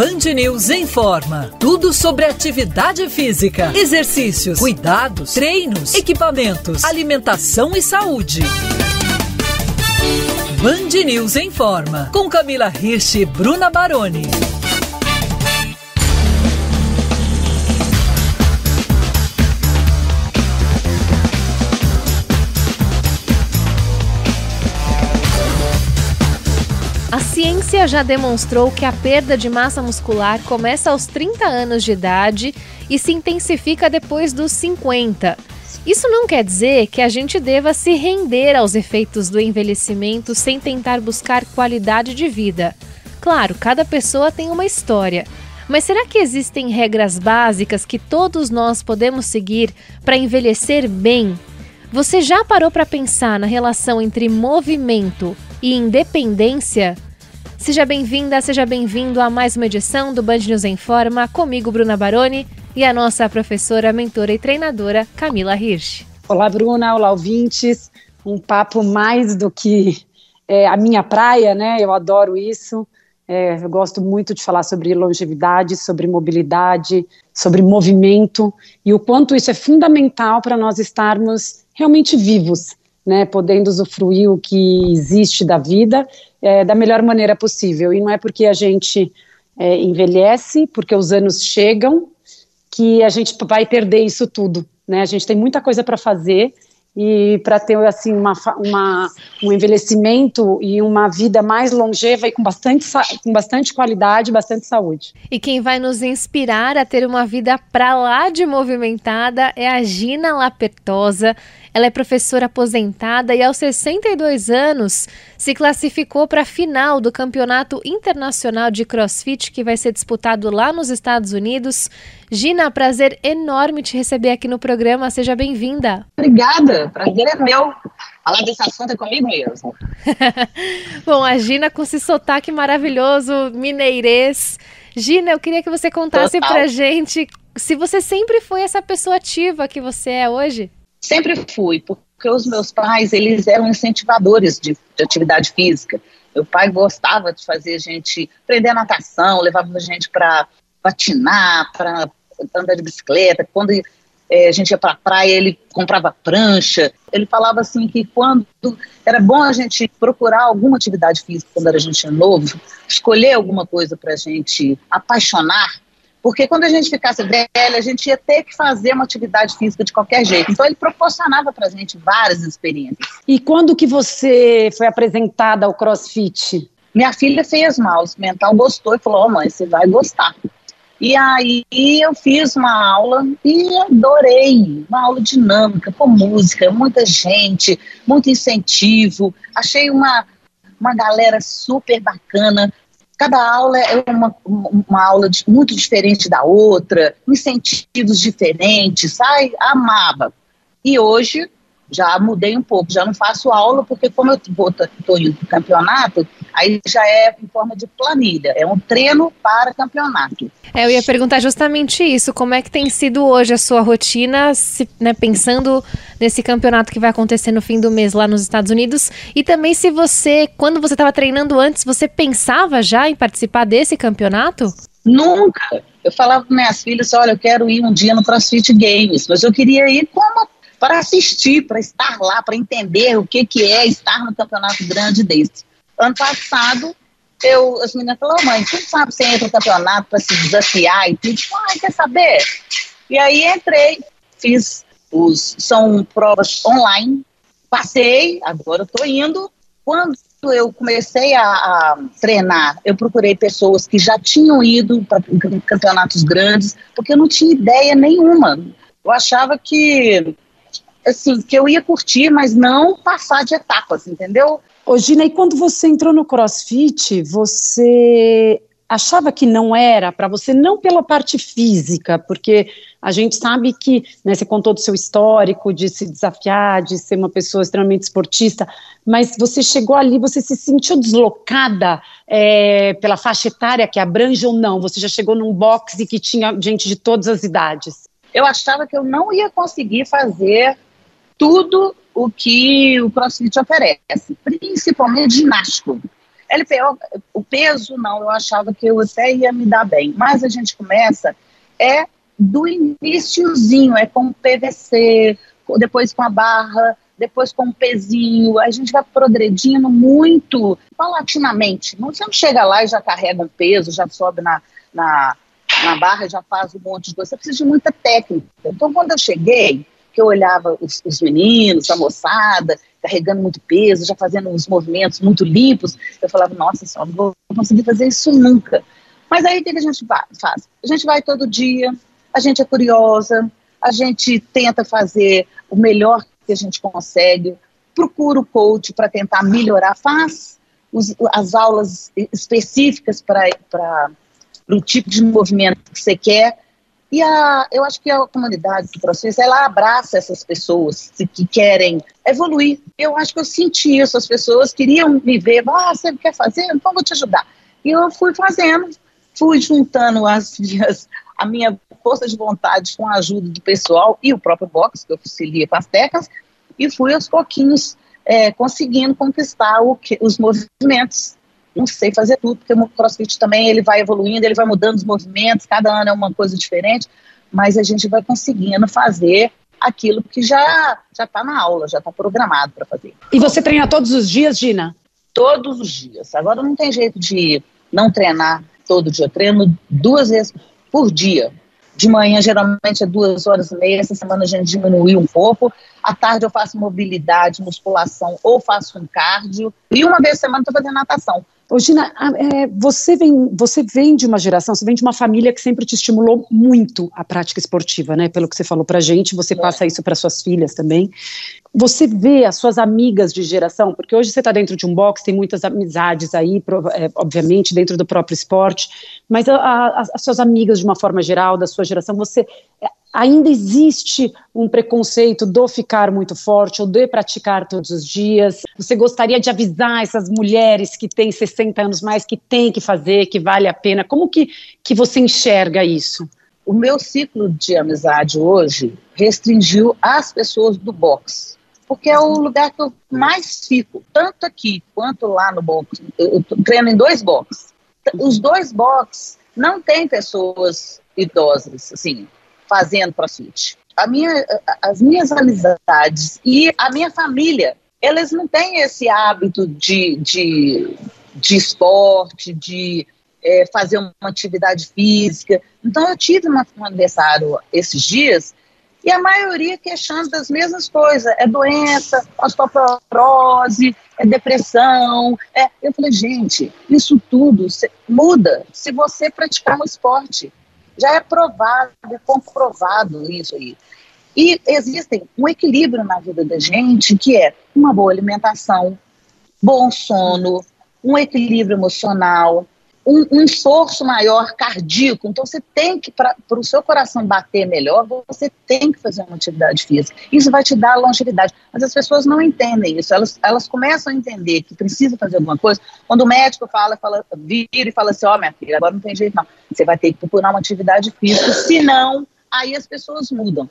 Band News informa. Tudo sobre atividade física, exercícios, cuidados, treinos, equipamentos, alimentação e saúde. Band News informa. Com Camila Hirsch e Bruna Baroni. A ciência já demonstrou que a perda de massa muscular começa aos 30 anos de idade e se intensifica depois dos 50. Isso não quer dizer que a gente deva se render aos efeitos do envelhecimento sem tentar buscar qualidade de vida. Claro, cada pessoa tem uma história. Mas será que existem regras básicas que todos nós podemos seguir para envelhecer bem? Você já parou para pensar na relação entre movimento e independência? Seja bem-vinda, seja bem-vindo a mais uma edição do Band News Informa, comigo, Bruna Baroni, e a nossa professora, mentora e treinadora, Camila Hirsch. Olá, Bruna, olá, ouvintes. Um papo mais do que a minha praia, né? Eu adoro isso. Eu gosto muito de falar sobre longevidade, sobre mobilidade, sobre movimento e o quanto isso é fundamental para nós estarmos realmente vivos, né, podendo usufruir o que existe da vida da melhor maneira possível. E não é porque a gente envelhece, porque os anos chegam, que a gente vai perder isso tudo, né? A gente tem muita coisa para fazer e para ter assim, um envelhecimento e uma vida mais longeva e com bastante qualidade, bastante saúde. E quem vai nos inspirar a ter uma vida pra lá de movimentada é a Gina Lapertosa. Ela é professora aposentada e aos 62 anos se classificou para a final do Campeonato Internacional de CrossFit que vai ser disputado lá nos Estados Unidos. Gina, prazer enorme te receber aqui no programa, seja bem-vinda. Obrigada, prazer é meu. Falar desse assunto é comigo mesmo. Bom, a Gina com esse sotaque maravilhoso, mineirês. Gina, eu queria que você contasse pra gente se você sempre foi essa pessoa ativa que você é hoje. Sempre fui, porque os meus pais, eles eram incentivadores de atividade física. Meu pai gostava de fazer a gente aprender natação, levava a gente para patinar, para andar de bicicleta. Quando a gente ia para a praia, ele comprava prancha. Ele falava assim que quando era bom a gente procurar alguma atividade física quando a gente é novo, escolher alguma coisa para a gente apaixonar, porque quando a gente ficasse velha, a gente ia ter que fazer uma atividade física de qualquer jeito. Então ele proporcionava para a gente várias experiências. E quando que você foi apresentada ao CrossFit? Minha filha fez uma aula experimental, gostou e falou, mãe, você vai gostar. E aí eu fiz uma aula e adorei, uma aula dinâmica, com música, muita gente, muito incentivo. Achei uma galera super bacana. Cada aula é uma aula muito diferente da outra, incentivos diferentes, amava. E hoje já mudei um pouco, já não faço aula, porque como eu estou indo para o campeonato, aí já é em forma de planilha, é um treino para campeonato. Eu ia perguntar justamente isso, como é que tem sido hoje a sua rotina, pensando nesse campeonato que vai acontecer no fim do mês lá nos Estados Unidos, e também se você, quando você estava treinando antes, você pensava já em participar desse campeonato? Nunca. Eu falava para minhas filhas, olha, eu quero ir um dia no CrossFit Games, mas eu queria ir para assistir, para estar lá, para entender o que é estar no campeonato grande desse. Ano passado, as meninas falaram, mãe, quem sabe você entra no campeonato para se desafiar e tudo? Quer saber? E aí entrei, são provas online, passei, agora estou indo. Quando eu comecei a treinar, eu procurei pessoas que já tinham ido para campeonatos grandes, porque eu não tinha ideia nenhuma. Eu achava que eu ia curtir, mas não passar de etapas, entendeu? Ô Gina, e quando você entrou no CrossFit, você achava que não era para você, não pela parte física, porque a gente sabe que, né, você contou do seu histórico, de se desafiar, de ser uma pessoa extremamente esportista, mas você chegou ali, você se sentiu deslocada pela faixa etária que abrange ou não? Você já chegou num boxe que tinha gente de todas as idades? Eu achava que eu não ia conseguir fazer tudo o que o CrossFit oferece, principalmente ginástico. LPO, o peso não, eu achava que eu até ia me dar bem, mas a gente começa do iniciozinho, com o PVC, depois com a barra, depois com o pezinho, a gente vai progredindo muito paulatinamente. Você não chega lá e já carrega um peso, já sobe na barra, já faz um monte de coisa, você precisa de muita técnica. Então, quando eu cheguei, que eu olhava os meninos, a moçada, carregando muito peso, já fazendo uns movimentos muito limpos, eu falava, nossa senhora, não vou conseguir fazer isso nunca. Mas aí o que a gente faz? A gente vai todo dia, a gente é curiosa, a gente tenta fazer o melhor que a gente consegue, procura o coach para tentar melhorar, faz as aulas específicas para o tipo de movimento que você quer. E eu acho que a comunidade do processo, ela abraça essas pessoas que querem evoluir. Eu acho que eu senti isso, as pessoas queriam me ver, você quer fazer? Então eu vou te ajudar. E eu fui fazendo, fui juntando a minha força de vontade com a ajuda do pessoal e o próprio boxe, que eu auxilia com as técnicas, e fui aos pouquinhos conseguindo conquistar os movimentos. Não sei fazer tudo, porque o CrossFit também ele vai evoluindo, ele vai mudando os movimentos, cada ano é uma coisa diferente, mas a gente vai conseguindo fazer aquilo que já está na aula, já está programado para fazer. E você treina todos os dias, Gina? Todos os dias. Agora não tem jeito de não treinar todo dia. Eu treino 2 vezes por dia. De manhã, geralmente, é 2h30. Essa semana a gente diminuiu um pouco. À tarde eu faço mobilidade, musculação ou faço um cardio. E uma vez por semana estou fazendo natação. Ô Gina, você vem de uma geração, você vem de uma família que sempre te estimulou muito a prática esportiva, né? Pelo que você falou pra gente, você passa isso para suas filhas também. Você vê as suas amigas de geração, porque hoje você está dentro de um box, tem muitas amizades aí, obviamente, dentro do próprio esporte, mas as suas amigas de uma forma geral, da sua geração, ainda existe um preconceito do ficar muito forte ou de praticar todos os dias? Você gostaria de avisar essas mulheres que têm 60 anos mais, que têm que fazer, que vale a pena? Como que você enxerga isso? O meu ciclo de amizade hoje restringiu as pessoas do boxe, porque é o lugar que eu mais fico, tanto aqui quanto lá no boxe. Eu treino em 2 boxes. Os 2 boxes não tem pessoas idosas, assim, fazendo CrossFit. As minhas amizades e a minha família, elas não têm esse hábito de esporte, de fazer uma atividade física. Então eu tive um aniversário esses dias e a maioria queixando das mesmas coisas. É doença, osteoporose, é depressão. Eu falei, gente, isso tudo muda se você praticar um esporte. Já é provado, comprovado isso aí. E existe um equilíbrio na vida da gente, que é uma boa alimentação, bom sono, um equilíbrio emocional, um esforço maior cardíaco. Então você tem que, para o seu coração bater melhor, você tem que fazer uma atividade física. Isso vai te dar longevidade. Mas as pessoas não entendem isso. Elas começam a entender que precisa fazer alguma coisa. Quando o médico vira e fala assim, minha filha, agora não tem jeito não. Você vai ter que procurar uma atividade física, senão, aí as pessoas mudam.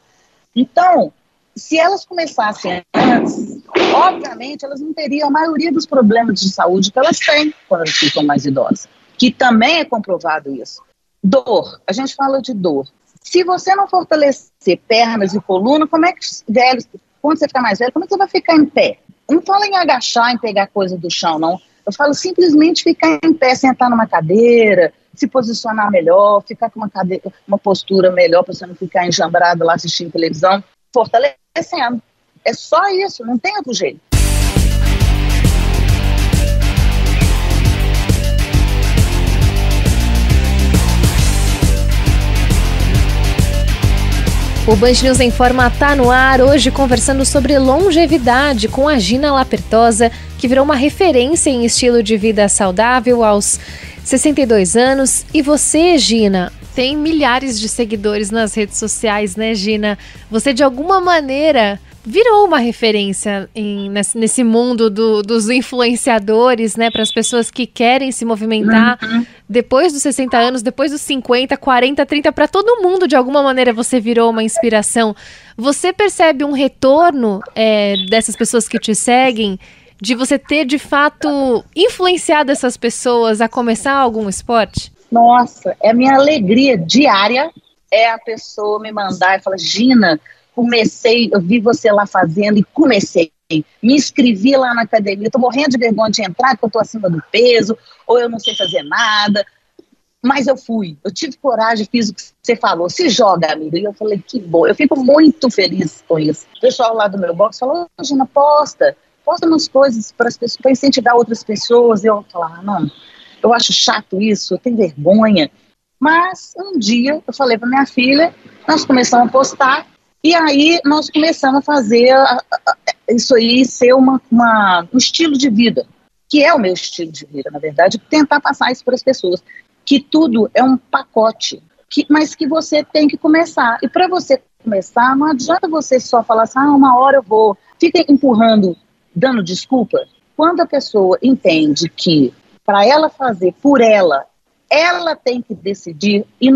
Então, se elas começassem antes, obviamente elas não teriam a maioria dos problemas de saúde que elas têm quando elas ficam mais idosas. Que também é comprovado isso. Dor, a gente fala de dor. Se você não fortalecer pernas e coluna, como é que, quando você ficar mais velho, como é que você vai ficar em pé? Eu não falo em agachar, em pegar coisa do chão, não. Eu falo simplesmente ficar em pé, sentar numa cadeira, se posicionar melhor, ficar com uma postura melhor para você não ficar enjambrado lá assistindo televisão, fortalecendo. É só isso, não tem outro jeito. O Band News em Forma tá no ar, hoje conversando sobre longevidade com a Gina Lapertosa, que virou uma referência em estilo de vida saudável aos 62 anos. E você, Gina, tem milhares de seguidores nas redes sociais, né, Gina? Você, de alguma maneira, virou uma referência nesse mundo dos influenciadores, né, para as pessoas que querem se movimentar depois dos 60 anos, depois dos 50, 40, 30, para todo mundo, de alguma maneira, você virou uma inspiração. Você percebe um retorno dessas pessoas que te seguem de você ter, de fato, influenciado essas pessoas a começar algum esporte? Nossa, é a minha alegria diária é a pessoa me mandar e falar, Gina, comecei, eu vi você lá fazendo e comecei. Me inscrevi lá na academia, estou morrendo de vergonha de entrar porque eu estou acima do peso, ou eu não sei fazer nada. Mas eu tive coragem, fiz o que você falou, se joga, amiga. E eu falei, que bom, eu fico muito feliz com isso. O pessoal lá do meu box falou, Gina, posta umas coisas para as pessoas, para incentivar outras pessoas. E eu falava, não, eu acho chato isso, eu tenho vergonha. Mas um dia eu falei para minha filha, nós começamos a postar, e aí nós começamos a fazer isso aí ser um estilo de vida, que é o meu estilo de vida, na verdade, tentar passar isso para as pessoas. Que tudo é um pacote, mas que você tem que começar. E para você começar, não adianta você só falar assim, uma hora eu vou. Fica empurrando, dando desculpa. Quando a pessoa entende que para ela fazer por ela tem que decidir, e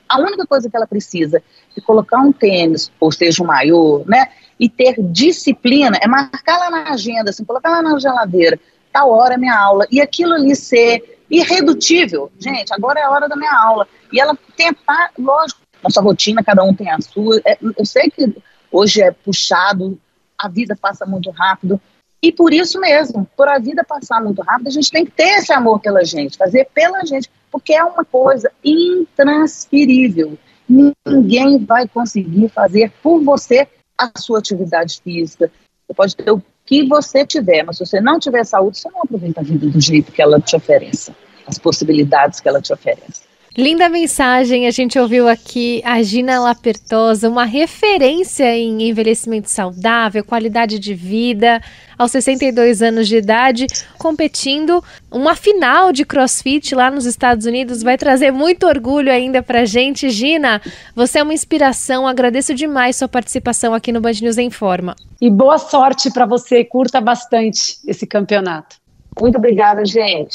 a única coisa que ela precisa é colocar um tênis, ou seja, um maiô, né? E ter disciplina, é marcar lá na agenda, assim, colocar lá na geladeira, tal hora é minha aula, e aquilo ali ser irredutível. Gente, agora é a hora da minha aula. E ela tentar, lógico, nossa rotina, cada um tem a sua. Eu sei que hoje é puxado, a vida passa muito rápido. E por isso mesmo, por a vida passar muito rápido, a gente tem que ter esse amor pela gente, fazer pela gente, porque é uma coisa intransferível. Ninguém vai conseguir fazer por você a sua atividade física. Você pode ter o que você tiver, mas se você não tiver saúde, você não aproveita a vida do jeito que ela te oferece, as possibilidades que ela te oferece. Linda mensagem, a gente ouviu aqui a Gina Lapertosa, uma referência em envelhecimento saudável, qualidade de vida, aos 62 anos de idade, competindo uma final de CrossFit lá nos Estados Unidos, vai trazer muito orgulho ainda pra gente. Gina, você é uma inspiração, agradeço demais sua participação aqui no Band News em Forma. E boa sorte para você, curta bastante esse campeonato. Muito obrigada, gente.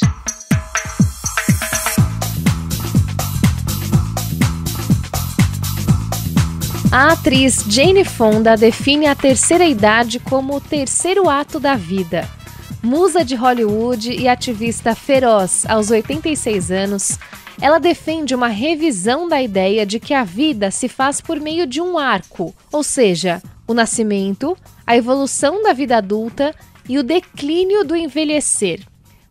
A atriz Jane Fonda define a terceira idade como o terceiro ato da vida. Musa de Hollywood e ativista feroz aos 86 anos, ela defende uma revisão da ideia de que a vida se faz por meio de um arco, ou seja, o nascimento, a evolução da vida adulta e o declínio do envelhecer.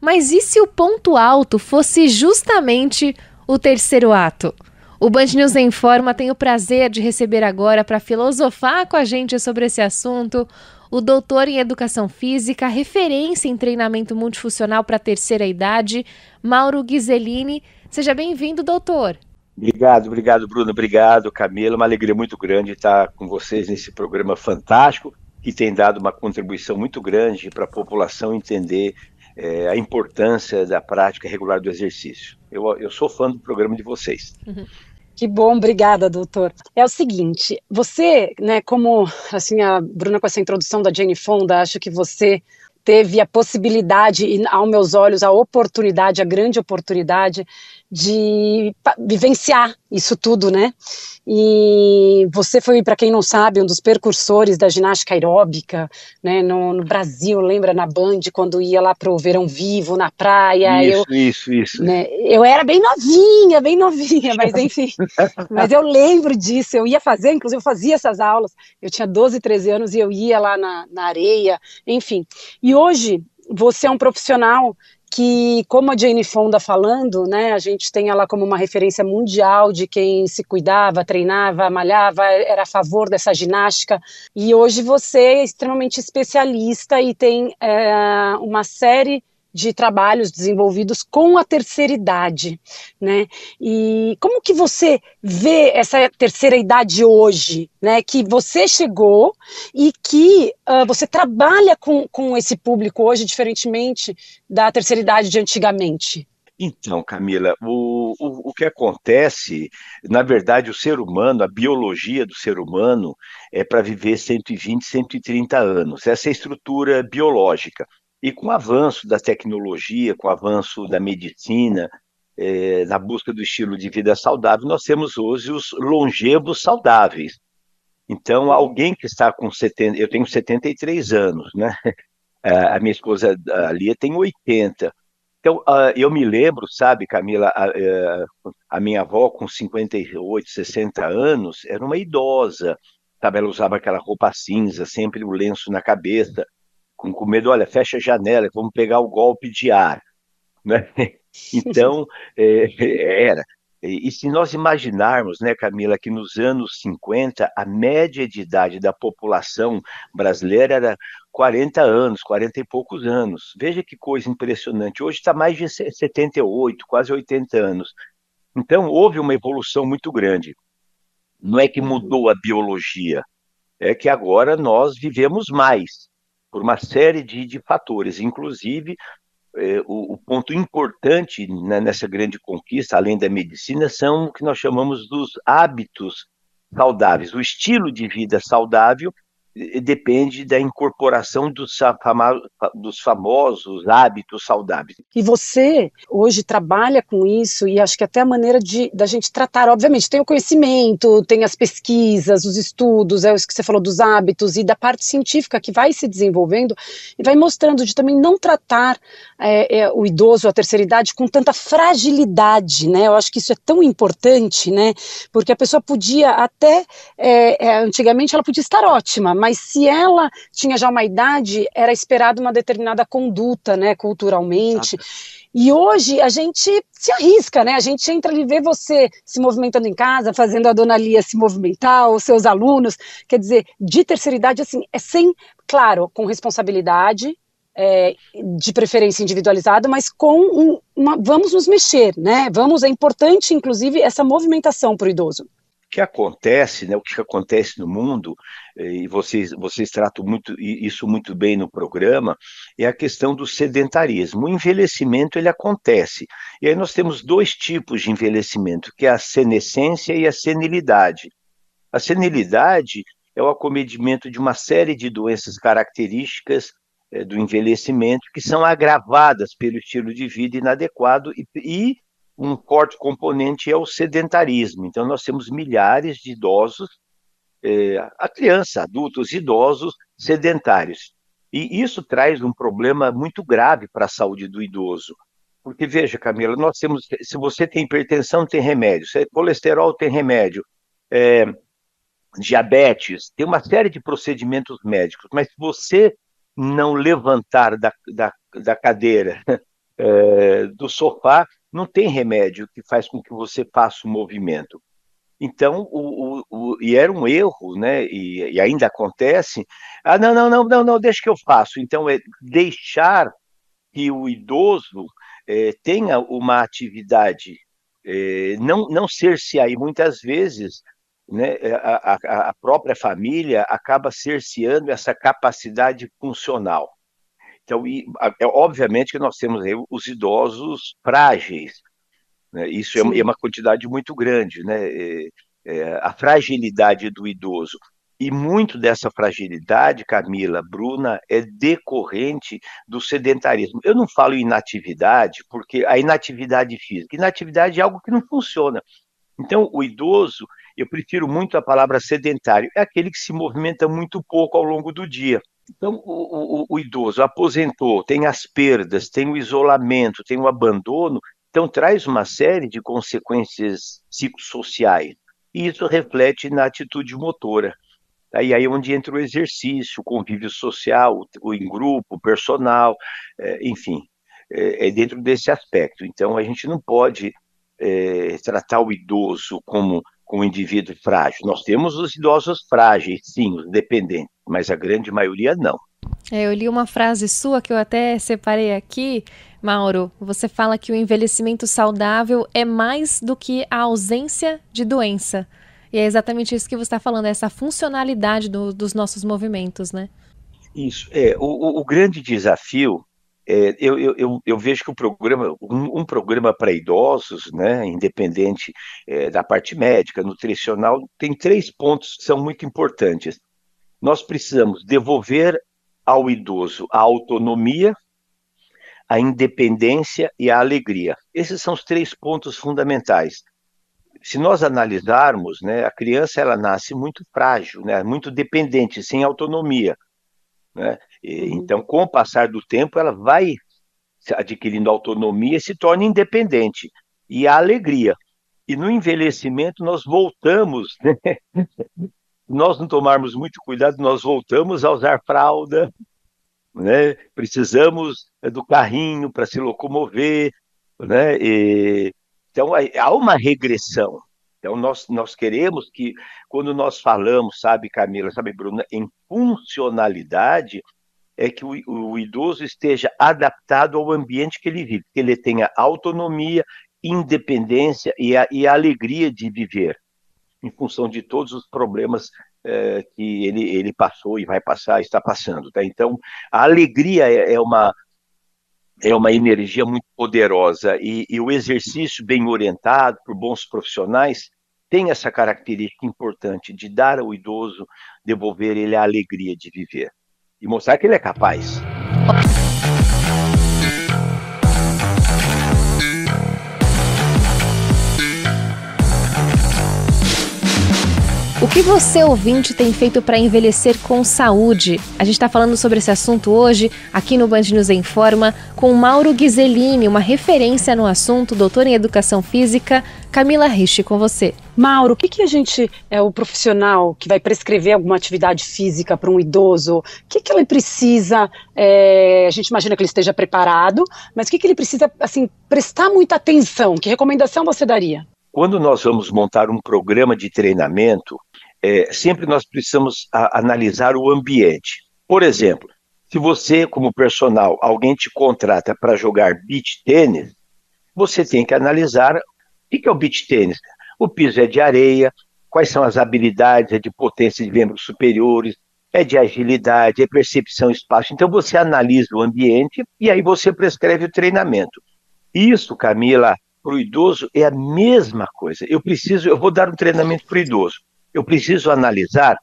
Mas e se o ponto alto fosse justamente o terceiro ato? O Band News em Forma tem o prazer de receber agora para filosofar com a gente sobre esse assunto o doutor em Educação Física, referência em treinamento multifuncional para a terceira idade, Mauro Ghiseline. Seja bem-vindo, doutor. Obrigado, Bruno. Obrigado, Camila. Uma alegria muito grande estar com vocês nesse programa fantástico que tem dado uma contribuição muito grande para a população entender a importância da prática regular do exercício. Eu sou fã do programa de vocês. Uhum. Que bom, obrigada, doutor. É o seguinte, você, né, como assim, a Bruna com essa introdução da Jane Fonda, acho que você teve a possibilidade e, aos meus olhos, a oportunidade, a grande oportunidade de vivenciar isso tudo, né? E você foi, para quem não sabe, um dos precursores da ginástica aeróbica, né, no Brasil, lembra, na Band, quando ia lá pro Verão Vivo, na praia. Isso. Né, eu era bem novinha, mas enfim, mas eu lembro disso, eu ia fazer, inclusive eu fazia essas aulas, eu tinha 12, 13 anos e eu ia lá na areia, enfim. E hoje, você é um profissional que, como a Jane Fonda falando, né, a gente tem ela como uma referência mundial de quem se cuidava, treinava, malhava, era a favor dessa ginástica, e hoje você é extremamente especialista e tem uma série de trabalhos desenvolvidos com a terceira idade, né? E como que você vê essa terceira idade hoje, né? Que você chegou e que você trabalha com esse público hoje, diferentemente da terceira idade de antigamente. Então, Camila, o que acontece, na verdade, o ser humano, a biologia do ser humano é para viver 120, 130 anos. Essa é a estrutura biológica. E com o avanço da tecnologia, com o avanço da medicina, na busca do estilo de vida saudável, nós temos hoje os longevos saudáveis. Então, alguém que está com 70, eu tenho 73 anos, né? A minha esposa, a Lia, tem 80. Então, eu me lembro, sabe, Camila, a minha avó com 58, 60 anos, era uma idosa, sabe, ela usava aquela roupa cinza, sempre o lenço na cabeça, com medo, olha, fecha a janela, vamos pegar o golpe de ar, né? Então, era. E se nós imaginarmos, né, Camila, que nos anos 50 a média de idade da população brasileira era 40 anos, 40 e poucos anos. Veja que coisa impressionante. Hoje está mais de 78, quase 80 anos. Então, houve uma evolução muito grande. Não é que mudou a biologia, é que agora nós vivemos mais, por uma série de fatores, inclusive o ponto importante, né, nessa grande conquista, além da medicina, são o que nós chamamos dos hábitos saudáveis. O estilo de vida saudável depende da incorporação dos famosos hábitos saudáveis. E você hoje trabalha com isso, e acho que até a maneira da gente tratar, obviamente, tem o conhecimento, tem as pesquisas, os estudos, é isso que você falou dos hábitos, e da parte científica que vai se desenvolvendo e vai mostrando de também não tratar o idoso, a terceira idade, com tanta fragilidade, né? Eu acho que isso é tão importante, né? Porque a pessoa podia até, antigamente ela podia estar ótima, mas se ela tinha já uma idade, era esperado uma determinada conduta, né, culturalmente. Exato. E hoje a gente se arrisca, né? A gente entra ali, vê você se movimentando em casa, fazendo a dona Lia se movimentar, os seus alunos, quer dizer, de terceira idade, assim, claro, com responsabilidade, de preferência individualizada, mas com vamos nos mexer, né? É importante, inclusive, essa movimentação para o idoso. O que acontece, né, o que acontece no mundo, e vocês tratam isso muito bem no programa, é a questão do sedentarismo. O envelhecimento, ele acontece. E aí nós temos dois tipos de envelhecimento, que é a senescência e a senilidade. A senilidade é o acometimento de uma série de doenças características do envelhecimento, que são agravadas pelo estilo de vida inadequado e um forte componente é o sedentarismo. Então, nós temos milhares de idosos, a criança, adultos, idosos sedentários. E isso traz um problema muito grave para a saúde do idoso. Porque, veja, Camila, nós temos, se você tem hipertensão, tem remédio, se é colesterol, tem remédio, diabetes, tem uma série de procedimentos médicos, mas se você não levantar da cadeira, do sofá, não tem remédio que faz com que você faça o movimento. Então, e era um erro, né? E ainda acontece. Não, deixa que eu faço. Então, é deixar que o idoso tenha uma atividade, não cercear. E muitas vezes, né, a própria família acaba cerceando essa capacidade funcional. Então, obviamente que nós temos aí os idosos frágeis, né? Isso é uma quantidade muito grande, né? A fragilidade do idoso. E muito dessa fragilidade, Camila, Bruna, é decorrente do sedentarismo. Eu não falo inatividade, porque a inatividade física, inatividade é algo que não funciona. Então, o idoso, eu prefiro muito a palavra sedentário, é aquele que se movimenta muito pouco ao longo do dia. Então, o idoso aposentou, tem as perdas, tem o isolamento, tem o abandono, então traz uma série de consequências psicossociais. E isso reflete na atitude motora. Aí é onde entra o exercício, o convívio social, o em grupo, o personal, enfim, é dentro desse aspecto. Então, a gente não pode tratar o idoso como um indivíduo frágil. Nós temos os idosos frágeis, sim, os dependentes, mas a grande maioria não. Eu li uma frase sua que eu até separei aqui, Mauro. Você fala que o envelhecimento saudável é mais do que a ausência de doença. E é exatamente isso que você está falando, essa funcionalidade dos nossos movimentos, né? Isso. O grande desafio, eu vejo que um programa para idosos, né, independente da parte médica, nutricional, tem 3 pontos que são muito importantes. Nós precisamos devolver ao idoso a autonomia, a independência e a alegria. Esses são os 3 pontos fundamentais. Se nós analisarmos, né, a criança ela nasce muito frágil, né, muito dependente, sem autonomia, né? Então, com o passar do tempo, ela vai adquirindo autonomia e se torna independente. E a alegria. E no envelhecimento nós voltamos, né? Se nós não tomarmos muito cuidado, nós voltamos a usar fralda, né? Precisamos do carrinho para se locomover, né? Então há uma regressão. Então nós queremos que, quando nós falamos, sabe, Camila, sabe, Bruna, em funcionalidade, é que o idoso esteja adaptado ao ambiente que ele vive, que ele tenha autonomia, independência e a alegria de viver, em função de todos os problemas que ele passou e vai passar, está passando. Tá? Então, a alegria é uma energia muito poderosa e o exercício bem orientado por bons profissionais tem essa característica importante de dar ao idoso, devolver ele a alegria de viver e mostrar que ele é capaz. O que você, ouvinte, tem feito para envelhecer com saúde? A gente está falando sobre esse assunto hoje, aqui no Band News Informa, com Mauro Ghiseline, uma referência no assunto, doutor em Educação Física. Camila Rich, com você. Mauro, o que a gente, o profissional que vai prescrever alguma atividade física para um idoso, o que ele precisa, a gente imagina que ele esteja preparado, mas o que ele precisa, assim, prestar muita atenção? Que recomendação você daria? Quando nós vamos montar um programa de treinamento, sempre nós precisamos analisar o ambiente. Por exemplo, se você, como personal, alguém te contrata para jogar beach tênis, você tem que analisar o que é o beach tênis. O piso é de areia, quais são as habilidades, é de potência de membros superiores, é de agilidade, é percepção espaço. Então você analisa o ambiente e aí você prescreve o treinamento. Isso, Camila, para o idoso é a mesma coisa. Eu vou dar um treinamento para o idoso. Eu preciso analisar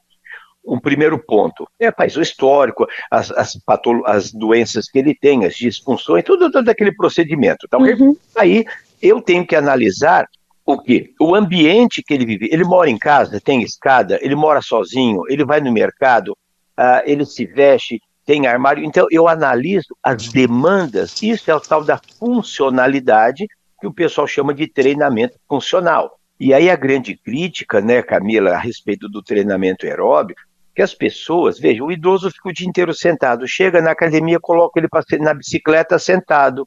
um primeiro ponto. O histórico, as doenças que ele tem, as disfunções, tudo aquele procedimento. Tá? Uhum. Aí eu tenho que analisar o quê? O ambiente que ele vive. Ele mora em casa, tem escada, ele mora sozinho, ele vai no mercado, ele se veste, tem armário. Então eu analiso as demandas. Isso é o tal da funcionalidade, que o pessoal chama de treinamento funcional. E aí a grande crítica, né, Camila, a respeito do treinamento aeróbico, que as pessoas, veja, o idoso fica o dia inteiro sentado, chega na academia, coloca ele na bicicleta sentado.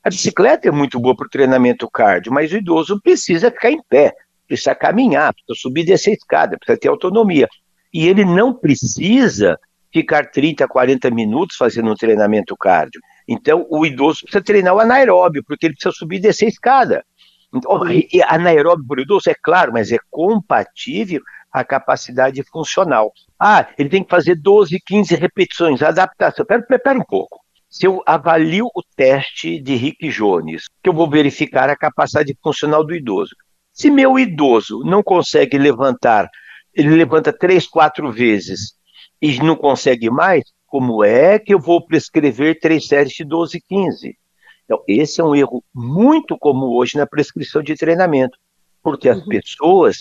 A bicicleta é muito boa para o treinamento cardio, mas o idoso precisa ficar em pé, precisa caminhar, precisa subir e descer a escada, precisa ter autonomia. E ele não precisa ficar 30, 40 minutos fazendo um treinamento cardio. Então, o idoso precisa treinar o anaeróbio, porque ele precisa subir e descer a escada. Então, anaeróbio para o idoso, é claro, mas é compatível à capacidade funcional. Ele tem que fazer 12, 15 repetições, adaptação. Espera um pouco. Se eu avalio o teste de Rick Jones, que eu vou verificar a capacidade funcional do idoso. Se meu idoso não consegue levantar, ele levanta 3, 4 vezes e não consegue mais, como é que eu vou prescrever 3 séries de 12, 15? Então, esse é um erro muito comum hoje na prescrição de treinamento, porque as pessoas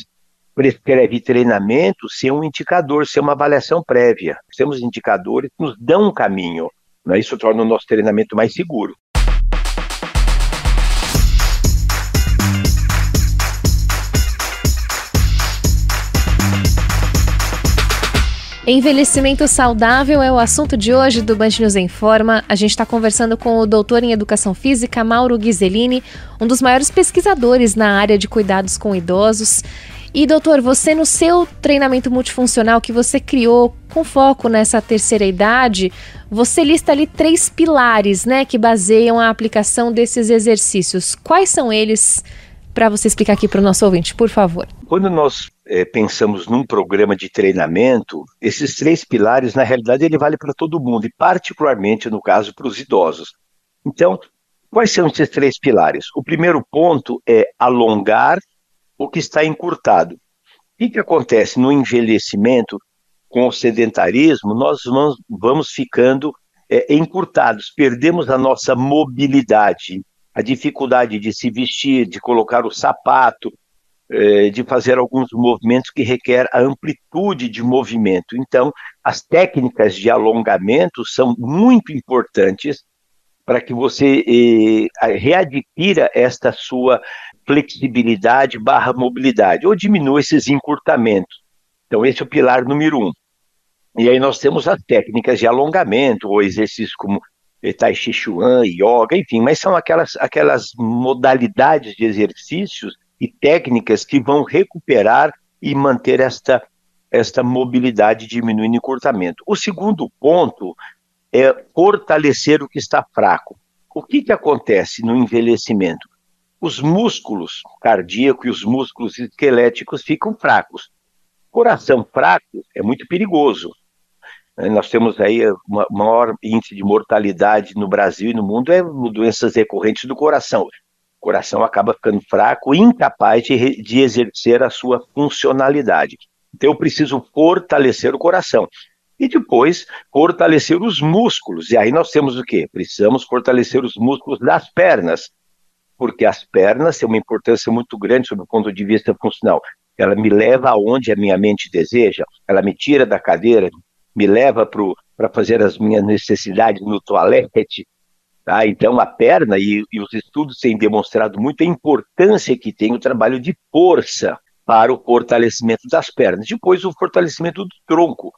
prescrevem treinamento sem um indicador, sem uma avaliação prévia. Temos indicadores que nos dão um caminho, né? Isso torna o nosso treinamento mais seguro. Envelhecimento saudável é o assunto de hoje do Band News Informa. A gente está conversando com o doutor em Educação Física, Mauro Ghiseline, um dos maiores pesquisadores na área de cuidados com idosos. E, doutor, você no seu treinamento multifuncional que você criou com foco nessa terceira idade, você lista ali 3 pilares, né, que baseiam a aplicação desses exercícios. Quais são eles, para você explicar aqui para o nosso ouvinte, por favor? Quando nós pensamos num programa de treinamento, esses 3 pilares, na realidade, ele vale para todo mundo, e particularmente, no caso, para os idosos. Então, quais são esses 3 pilares? O primeiro ponto é alongar o que está encurtado. O que acontece no envelhecimento? Com o sedentarismo, nós vamos ficando encurtados, perdemos a nossa mobilidade, a dificuldade de se vestir, de colocar o sapato, de fazer alguns movimentos que requer a amplitude de movimento. Então, as técnicas de alongamento são muito importantes para que você readquira esta sua flexibilidade / mobilidade, ou diminua esses encurtamentos. Então, esse é o pilar número 1. E aí nós temos as técnicas de alongamento, ou exercícios como Tai Chi Chuan, Yoga, enfim, mas são aquelas modalidades de exercícios e técnicas que vão recuperar e manter esta mobilidade diminuindo o encurtamento. O segundo ponto é fortalecer o que está fraco. O que acontece no envelhecimento? Os músculos cardíacos e os músculos esqueléticos ficam fracos. Coração fraco é muito perigoso. Nós temos aí o maior índice de mortalidade no Brasil e no mundo é doenças recorrentes do coração. O coração acaba ficando fraco, incapaz de exercer a sua funcionalidade. Então eu preciso fortalecer o coração. E depois fortalecer os músculos. E aí nós temos o quê? Precisamos fortalecer os músculos das pernas, porque as pernas têm uma importância muito grande sob o ponto de vista funcional. Ela me leva aonde a minha mente deseja, ela me tira da cadeira, me leva para fazer as minhas necessidades no toalete. Tá? Então a perna, e os estudos têm demonstrado muito a importância que tem o trabalho de força para o fortalecimento das pernas. Depois o fortalecimento do tronco,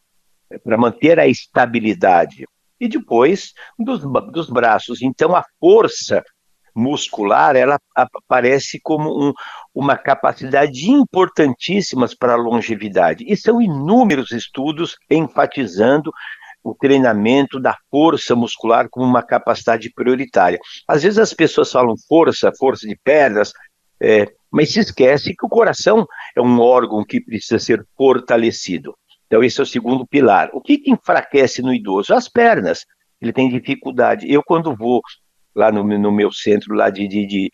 para manter a estabilidade. E depois dos braços. Então a força muscular, ela aparece como uma capacidade importantíssima para a longevidade. E são inúmeros estudos enfatizando o treinamento da força muscular como uma capacidade prioritária. Às vezes as pessoas falam força de pernas, mas se esquece que o coração é um órgão que precisa ser fortalecido. Então esse é o segundo pilar. O que enfraquece no idoso? As pernas. Ele tem dificuldade. Eu, quando vou lá no meu centro lá de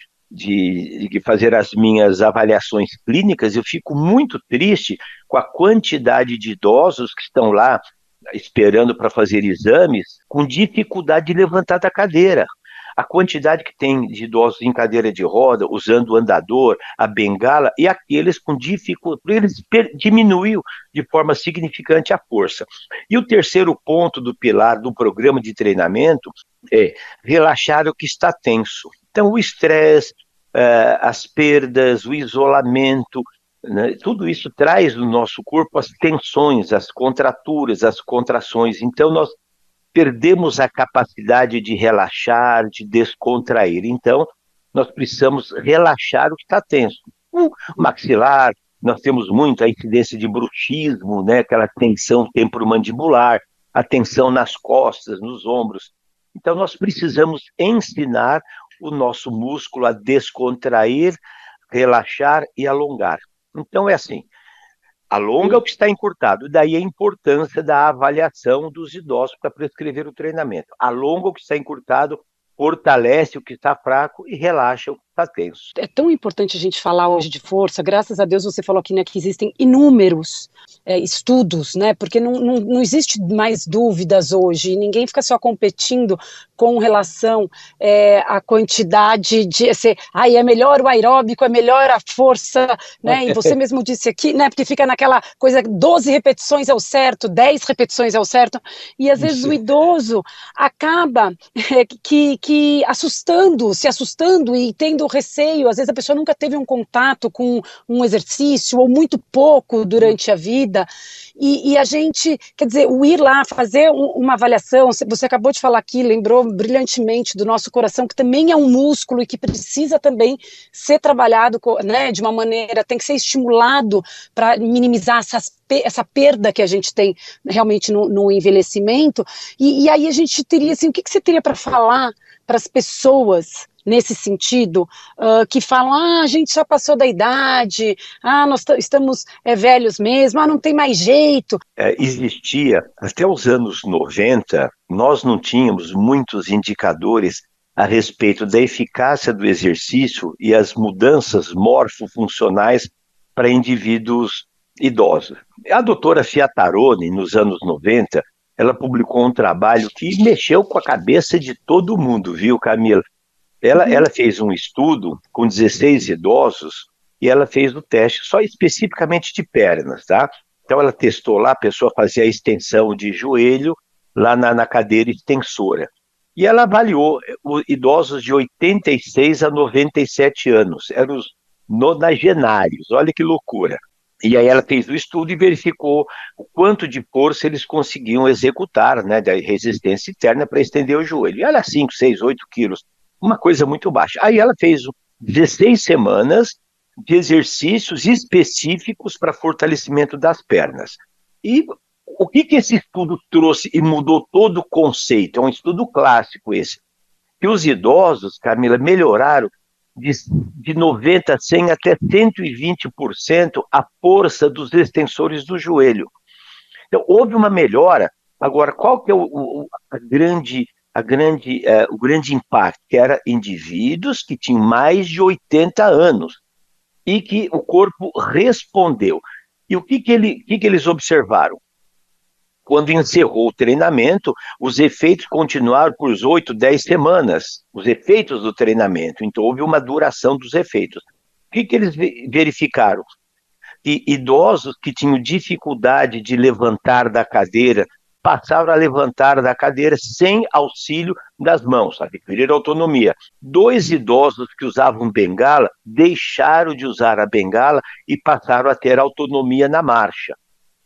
fazer as minhas avaliações clínicas, eu fico muito triste com a quantidade de idosos que estão lá esperando para fazer exames com dificuldade de levantar da cadeira. A quantidade que tem de idosos em cadeira de roda, usando o andador, a bengala, e aqueles com dificuldade, eles diminuiu de forma significante a força. E o terceiro ponto do pilar do programa de treinamento é relaxar o que está tenso. Então, o estresse, as perdas, o isolamento, né, tudo isso traz no nosso corpo as tensões, as contraturas, as contrações. Então, nós perdemos a capacidade de relaxar, de descontrair. Então, nós precisamos relaxar o que está tenso. O maxilar, nós temos muito a incidência de bruxismo, né? Aquela tensão temporomandibular, a tensão nas costas, nos ombros. Então, nós precisamos ensinar o nosso músculo a descontrair, relaxar e alongar. Então, é assim. Alonga o que está encurtado, daí a importância da avaliação dos idosos para prescrever o treinamento. Alonga o que está encurtado, fortalece o que está fraco e relaxa o que está tenso. É tão importante a gente falar hoje de força, graças a Deus você falou aqui, né, que existem inúmeros estudos, né, porque não existe mais dúvidas hoje, ninguém fica só competindo com relação à quantidade de, é melhor o aeróbico, é melhor a força, né, e você mesmo disse aqui, né, porque fica naquela coisa, 12 repetições é o certo, 10 repetições é o certo, e às vezes o idoso acaba que se assustando e tendo receio, às vezes a pessoa nunca teve um contato com um exercício, ou muito pouco durante a vida, e a gente, quer dizer, o ir lá, fazer uma avaliação, você acabou de falar aqui, lembrou brilhantemente do nosso coração, que também é um músculo e que precisa também ser trabalhado, né, de uma maneira, tem que ser estimulado para minimizar essa perda que a gente tem realmente no envelhecimento, e aí a gente teria, assim, o que você teria para falar para as pessoas nesse sentido, que falam, a gente já passou da idade, nós estamos velhos mesmo, não tem mais jeito. Existia, até os anos 90, nós não tínhamos muitos indicadores a respeito da eficácia do exercício e as mudanças morfofuncionais para indivíduos idosos. A doutora Fiatarone, nos anos 90, ela publicou um trabalho que mexeu com a cabeça de todo mundo, viu, Camila? Ela fez um estudo com 16 idosos e ela fez o teste só especificamente de pernas, tá? Então ela testou lá, a pessoa fazia a extensão de joelho lá na cadeira extensora. E ela avaliou os idosos de 86 a 97 anos, eram os nonagenários, olha que loucura. E aí ela fez o estudo e verificou o quanto de força eles conseguiam executar, né, da resistência interna para estender o joelho. E era 5, 6, 8 quilos, uma coisa muito baixa. Aí ela fez 16 semanas de exercícios específicos para fortalecimento das pernas. E o que esse estudo trouxe e mudou todo o conceito? É um estudo clássico esse. Que os idosos, Camila, melhoraram de 90%, 100% até 120% a força dos extensores do joelho. Então, houve uma melhora. Agora, qual que é o grande impacto? Que era indivíduos que tinham mais de 80 anos e que o corpo respondeu. E o que eles observaram? Quando encerrou o treinamento, os efeitos continuaram por 8, 10 semanas, os efeitos do treinamento. Então, houve uma duração dos efeitos. O que eles verificaram? Que idosos que tinham dificuldade de levantar da cadeira, passaram a levantar da cadeira sem auxílio das mãos, adquiriram autonomia. 2 idosos que usavam bengala, deixaram de usar a bengala e passaram a ter autonomia na marcha.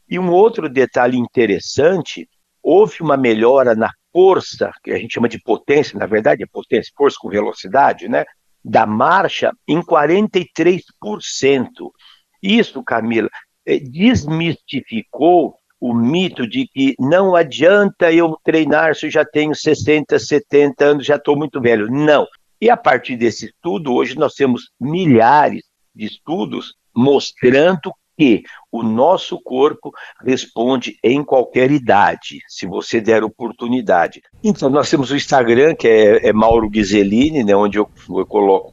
E um outro detalhe interessante, houve uma melhora na força, que a gente chama de potência, na verdade é potência, força com velocidade, né, da marcha em 43%. Isso, Camila, desmistificou o mito de que não adianta eu treinar se eu já tenho 60, 70 anos, já estou muito velho. Não. E a partir desse estudo, hoje nós temos milhares de estudos mostrando que o nosso corpo responde em qualquer idade, se você der oportunidade. Então, nós temos o Instagram, que é Mauro Ghiseline, né, onde eu coloco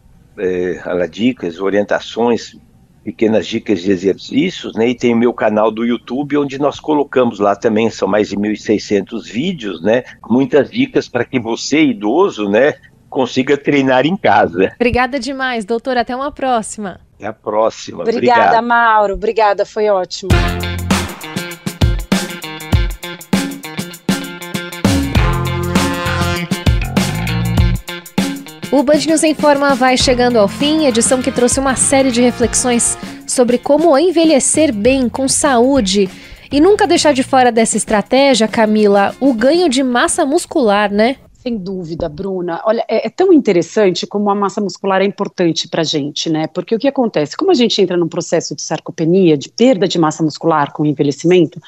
dicas, orientações, pequenas dicas de exercícios, né, e tem o meu canal do YouTube, onde nós colocamos lá também, são mais de 1.600 vídeos, né, muitas dicas para que você, idoso, né, consiga treinar em casa. Obrigada demais, doutor, até uma próxima. Até a próxima. Obrigada, Mauro. Obrigada, foi ótimo. O Band News Informa vai chegando ao fim, edição que trouxe uma série de reflexões sobre como envelhecer bem, com saúde. E nunca deixar de fora dessa estratégia, Camila, o ganho de massa muscular, né? Sem dúvida, Bruna. Olha, é tão interessante como a massa muscular é importante para a gente, né? Porque o que acontece? Como a gente entra num processo de sarcopenia, de perda de massa muscular com o envelhecimento,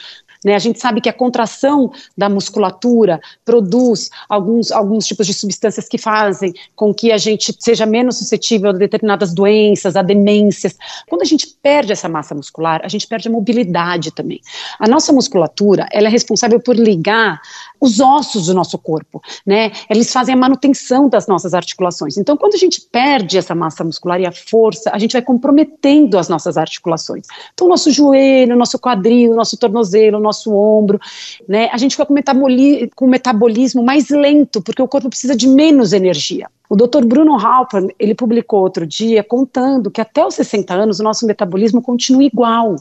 né, a gente sabe que a contração da musculatura produz alguns tipos de substâncias que fazem com que a gente seja menos suscetível a determinadas doenças, a demências. Quando a gente perde essa massa muscular, a gente perde a mobilidade também. A nossa musculatura, ela é responsável por ligar os ossos do nosso corpo, né? Eles fazem a manutenção das nossas articulações. Então, quando a gente perde essa massa muscular e a força, a gente vai comprometendo as nossas articulações. Então, o nosso joelho, o nosso quadril, o nosso tornozelo, o nosso ombro, né? A gente fica com um metabolismo mais lento, porque o corpo precisa de menos energia. O Dr. Bruno Halpern, ele publicou outro dia contando que até os 60 anos o nosso metabolismo continua igual.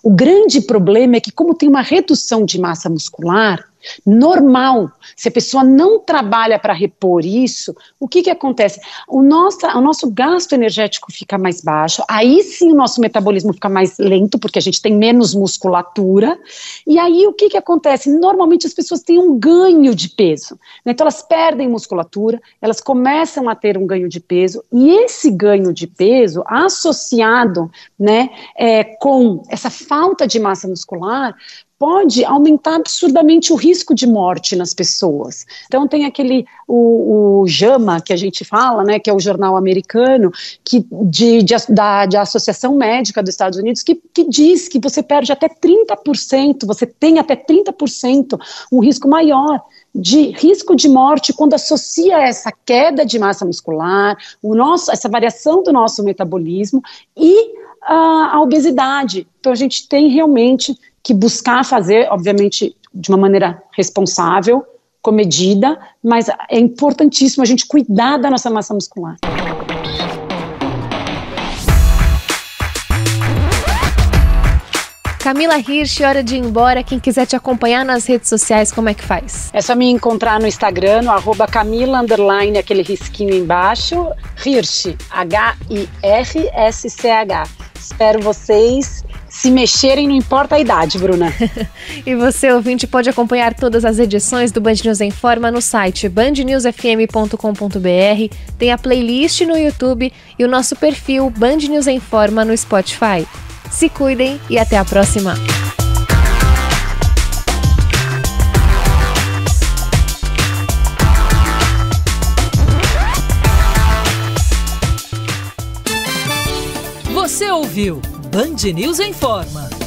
O grande problema é que, como tem uma redução de massa muscular normal, se a pessoa não trabalha para repor isso, o que acontece? O nosso gasto energético fica mais baixo, aí sim o nosso metabolismo fica mais lento, porque a gente tem menos musculatura, e aí o que acontece? Normalmente as pessoas têm um ganho de peso, né? Então elas perdem musculatura, elas começam a ter um ganho de peso, e esse ganho de peso associado, né, com essa falta de massa muscular, pode aumentar absurdamente o risco de morte nas pessoas. Então tem o JAMA, que a gente fala, né, que é o jornal americano, da Associação Médica dos Estados Unidos, que diz que você perde até 30%, você tem até 30% um risco maior de risco de morte quando associa essa queda de massa muscular, essa variação do nosso metabolismo e a obesidade. Então a gente tem realmente que buscar fazer, obviamente, de uma maneira responsável, comedida, mas é importantíssimo a gente cuidar da nossa massa muscular. Camila Hirsch, hora de ir embora. Quem quiser te acompanhar nas redes sociais, como é que faz? É só me encontrar no Instagram, no @Camila_, aquele risquinho embaixo, Hirsch, HIRSCH. Espero vocês se mexerem, não importa a idade, Bruna. E você, ouvinte, pode acompanhar todas as edições do Band News em Forma no site bandnewsfm.com.br, tem a playlist no YouTube e o nosso perfil Band News em Forma no Spotify. Se cuidem e até a próxima! Você ouviu Band News em Forma.